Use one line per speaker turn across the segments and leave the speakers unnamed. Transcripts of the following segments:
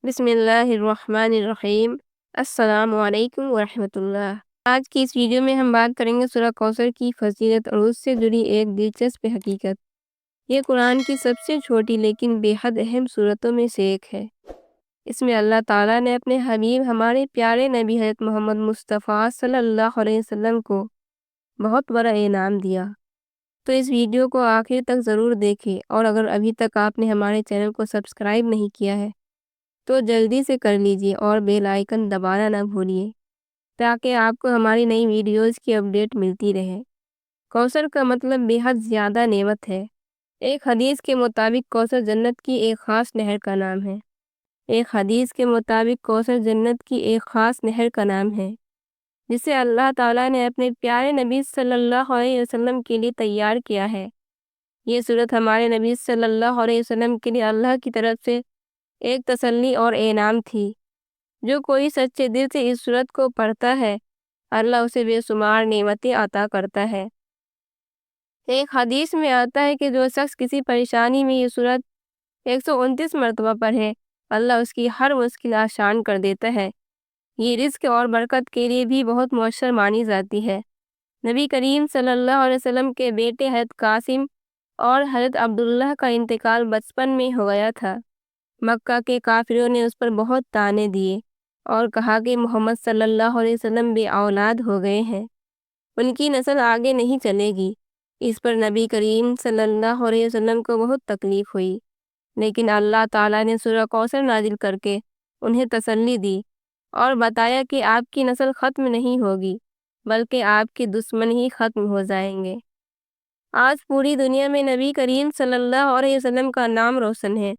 بسم اللہ الرحمن الرحیم۔ السلام علیکم ورحمۃ اللہ۔ آج کی اس ویڈیو میں ہم بات کریں گے سورہ کوثر کی فضیلت اور اس سے جڑی ایک دلچسپ حقیقت۔ یہ قرآن کی سب سے چھوٹی لیکن بے حد اہم سورتوں میں سے ایک ہے۔ اس میں اللہ تعالیٰ نے اپنے حبیب ہمارے پیارے نبی حضرت محمد مصطفیٰ صلی اللہ علیہ وسلم کو بہت بڑا انعام دیا۔ تو اس ویڈیو کو آخر تک ضرور دیکھیں، اور اگر ابھی تک آپ نے ہمارے چینل کو سبسکرائب نہیں کیا ہے تو جلدی سے کر لیجئے اور بیل آئیکن دبانا نہ بھولیے تاکہ آپ کو ہماری نئی ویڈیوز کی اپڈیٹ ملتی رہے۔ کوثر کا مطلب بے حد زیادہ نعمت ہے۔ ایک حدیث کے مطابق کوثر جنت کی ایک خاص نہر کا نام ہے۔ جسے اللہ تعالیٰ نے اپنے پیارے نبی صلی اللہ علیہ وسلم کے لیے تیار کیا ہے۔ یہ صورت ہمارے نبی صلی اللہ علیہ وسلم کے لیے اللہ کی طرف سے ایک تسلی اور انعام تھی۔ جو کوئی سچے دل سے اس صورت کو پڑھتا ہے، اللہ اسے بے شمار نعمتیں عطا کرتا ہے۔ ایک حدیث میں آتا ہے کہ جو شخص کسی پریشانی میں یہ صورت 129 مرتبہ پڑھے، اللہ اس کی ہر مشکل آسان کر دیتا ہے۔ یہ رزق اور برکت کے لیے بھی بہت مؤثر مانی جاتی ہے۔ نبی کریم صلی اللہ علیہ وسلم کے بیٹے حضرت قاسم اور حضرت عبداللہ کا انتقال بچپن میں ہو گیا تھا۔ مکہ کے کافروں نے اس پر بہت طعنے دیے اور کہا کہ محمد صلی اللہ علیہ وسلم بے اولاد ہو گئے ہیں، ان کی نسل آگے نہیں چلے گی۔ اس پر نبی کریم صلی اللہ علیہ وسلم کو بہت تکلیف ہوئی، لیکن اللہ تعالیٰ نے سورہ کوثر نازل کر کے انہیں تسلی دی اور بتایا کہ آپ کی نسل ختم نہیں ہوگی، بلکہ آپ کے دشمن ہی ختم ہو جائیں گے۔ آج پوری دنیا میں نبی کریم صلی اللہ علیہ وسلم کا نام روشن ہے۔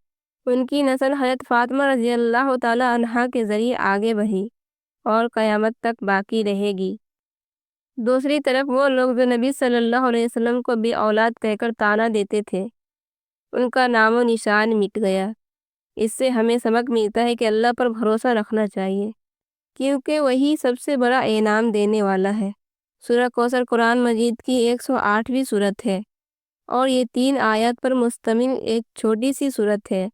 ان کی نسل حضرت فاطمہ رضی اللہ تعالی عنہا کے ذریعے آگے بڑھی اور قیامت تک باقی رہے گی۔ دوسری طرف وہ لوگ جو نبی صلی اللہ علیہ وسلم کو بے اولاد کہہ کر طعنہ دیتے تھے، ان کا نام و نشان مٹ گیا۔ اس سے ہمیں سبق ملتا ہے کہ اللہ پر بھروسہ رکھنا چاہیے، کیونکہ وہی سب سے بڑا انعام دینے والا ہے۔ سورہ کوثر قرآن مجید کی 108ویں سورت ہے اور یہ 3 آیات پر مشتمل ایک چھوٹی سی سورت ہے،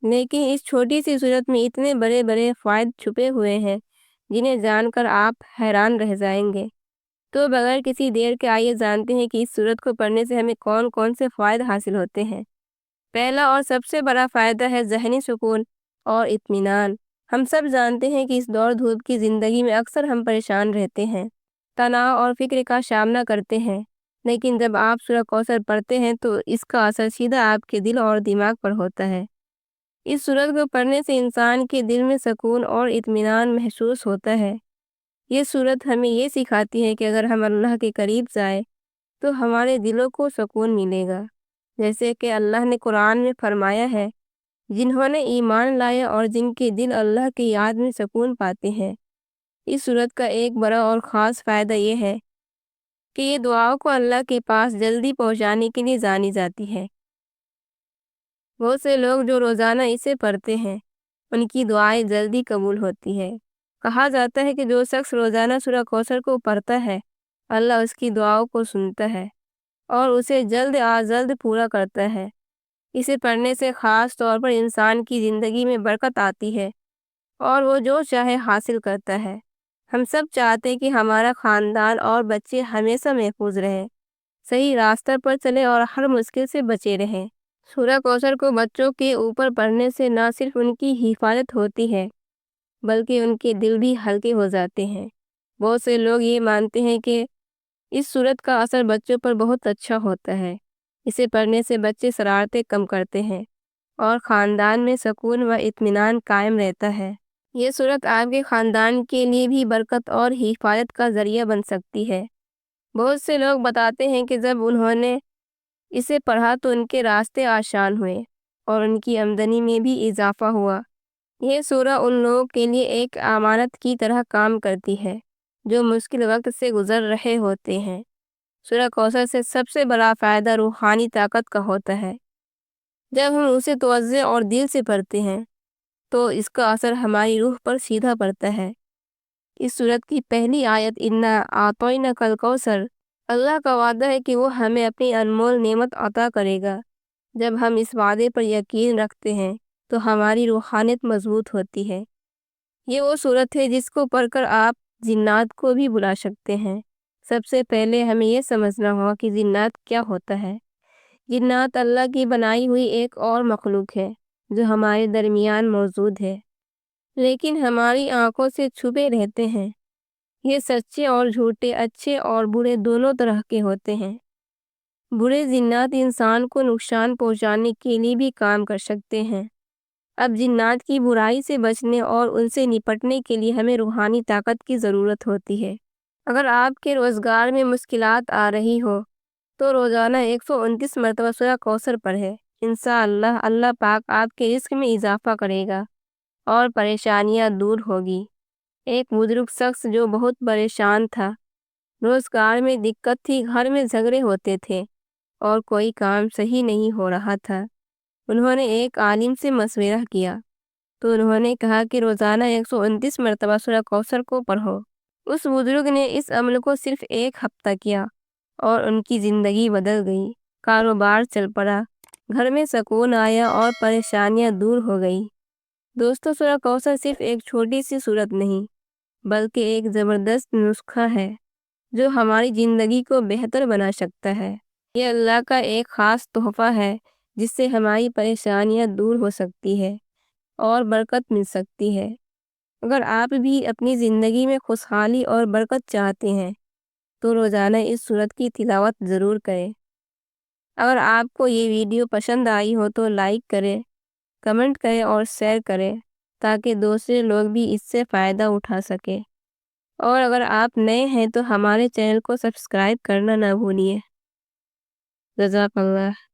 لیکن اس چھوٹی سی سورت میں اتنے بڑے بڑے فوائد چھپے ہوئے ہیں جنہیں جان کر آپ حیران رہ جائیں گے۔ تو بغیر کسی دیر کے آئیے جانتے ہیں کہ اس سورت کو پڑھنے سے ہمیں کون کون سے فوائد حاصل ہوتے ہیں۔ پہلا اور سب سے بڑا فائدہ ہے ذہنی سکون اور اطمینان۔ ہم سب جانتے ہیں کہ اس دوڑ دھوپ کی زندگی میں اکثر ہم پریشان رہتے ہیں، تناؤ اور فکر کا سامنا کرتے ہیں، لیکن جب آپ سورہ کوثر پڑھتے ہیں تو اس کا اثر سیدھا آپ کے دل اور دماغ پر ہوتا ہے۔ اس سورت کو پڑھنے سے انسان کے دل میں سکون اور اطمینان محسوس ہوتا ہے۔ یہ سورت ہمیں یہ سکھاتی ہے کہ اگر ہم اللہ کے قریب جائیں تو ہمارے دلوں کو سکون ملے گا، جیسے کہ اللہ نے قرآن میں فرمایا ہے، جنہوں نے ایمان لایا اور جن کے دل اللہ کی یاد میں سکون پاتے ہیں۔ اس سورت کا ایک بڑا اور خاص فائدہ یہ ہے کہ یہ دعاؤں کو اللہ کے پاس جلدی پہنچانے کے لیے جانی جاتی ہے۔ بہت سے لوگ جو روزانہ اسے پڑھتے ہیں، ان کی دعائیں جلدی قبول ہوتی ہے۔ کہا جاتا ہے کہ جو شخص روزانہ سورہ کوثر کو پڑھتا ہے، اللہ اس کی دعاؤں کو سنتا ہے اور اسے جلد از جلد پورا کرتا ہے۔ اسے پڑھنے سے خاص طور پر انسان کی زندگی میں برکت آتی ہے اور وہ جو چاہے حاصل کرتا ہے۔ ہم سب چاہتے ہیں کہ ہمارا خاندان اور بچے ہمیشہ محفوظ رہیں، صحیح راستہ پر چلے اور ہر مشکل سے بچے رہیں۔ سورہ کوثر کو بچوں کے اوپر پڑھنے سے نہ صرف ان کی حفاظت ہوتی ہے بلکہ ان کے دل بھی ہلکے ہو جاتے ہیں۔ بہت سے لوگ یہ مانتے ہیں کہ اس سورت کا اثر بچوں پر بہت اچھا ہوتا ہے۔ اسے پڑھنے سے بچے شرارتیں کم کرتے ہیں اور خاندان میں سکون و اطمینان قائم رہتا ہے۔ یہ سورت آپ کے خاندان کے لیے بھی برکت اور حفاظت کا ذریعہ بن سکتی ہے۔ بہت سے لوگ بتاتے ہیں کہ جب انہوں نے اسے پڑھا تو ان کے راستے آسان ہوئے اور ان کی آمدنی میں بھی اضافہ ہوا۔ یہ سورہ ان لوگوں کے لیے ایک امانت کی طرح کام کرتی ہے جو مشکل وقت سے گزر رہے ہوتے ہیں۔ سورہ کوثر سے سب سے بڑا فائدہ روحانی طاقت کا ہوتا ہے۔ جب ہم اسے توجہ اور دل سے پڑھتے ہیں تو اس کا اثر ہماری روح پر سیدھا پڑتا ہے۔ اس سورت کی پہلی آیت انا اعطیناک الکوثر، اللہ کا وعدہ ہے کہ وہ ہمیں اپنی انمول نعمت عطا کرے گا۔ جب ہم اس وعدے پر یقین رکھتے ہیں تو ہماری روحانیت مضبوط ہوتی ہے۔ یہ وہ صورت ہے جس کو پڑھ کر آپ جنات کو بھی بلا سکتے ہیں۔ سب سے پہلے ہمیں یہ سمجھنا ہوگا کہ جنات کیا ہوتا ہے۔ جنات اللہ کی بنائی ہوئی ایک اور مخلوق ہے جو ہمارے درمیان موجود ہے، لیکن ہماری آنکھوں سے چھپے رہتے ہیں۔ یہ سچے اور جھوٹے، اچھے اور برے دونوں طرح کے ہوتے ہیں۔ برے جنات انسان کو نقصان پہنچانے کے لیے بھی کام کر سکتے ہیں۔ اب جنات کی برائی سے بچنے اور ان سے نپٹنے کے لیے ہمیں روحانی طاقت کی ضرورت ہوتی ہے۔ اگر آپ کے روزگار میں مشکلات آ رہی ہو تو روزانہ 129 مرتبہ سورہ کوثر پڑھیں۔ انشاءاللہ اللہ پاک آپ کے رزق میں اضافہ کرے گا اور پریشانیاں دور ہوگی۔ ایک بزرگ شخص جو بہت پریشان تھا، روزگار میں دقت تھی، گھر میں جھگڑے ہوتے تھے اور کوئی کام صحیح نہیں ہو رہا تھا۔ انہوں نے ایک عالم سے مشورہ کیا تو انہوں نے کہا کہ روزانہ 129 مرتبہ سورہ کوثر کو پڑھو۔ اس بزرگ نے اس عمل کو صرف ایک ہفتہ کیا اور ان کی زندگی بدل گئی۔ کاروبار چل پڑا، گھر میں سکون آیا اور پریشانیاں دور ہو گئی۔ دوستو، سورہ کوثر صرف ایک چھوٹی سی سورت نہیں بلکہ ایک زبردست نسخہ ہے جو ہماری زندگی کو بہتر بنا سکتا ہے۔ یہ اللہ کا ایک خاص تحفہ ہے جس سے ہماری پریشانیاں دور ہو سکتی ہے اور برکت مل سکتی ہے۔ اگر آپ بھی اپنی زندگی میں خوشحالی اور برکت چاہتے ہیں تو روزانہ اس سورت کی تلاوت ضرور کریں۔ اگر آپ کو یہ ویڈیو پسند آئی ہو تو لائک کریں، کمنٹ کریں اور شیئر کریں تاکہ دوسرے لوگ بھی اس سے فائدہ اٹھا سکیں۔ اور اگر آپ نئے ہیں تو ہمارے چینل کو سبسکرائب کرنا نہ بھولیے۔ جزاک اللہ۔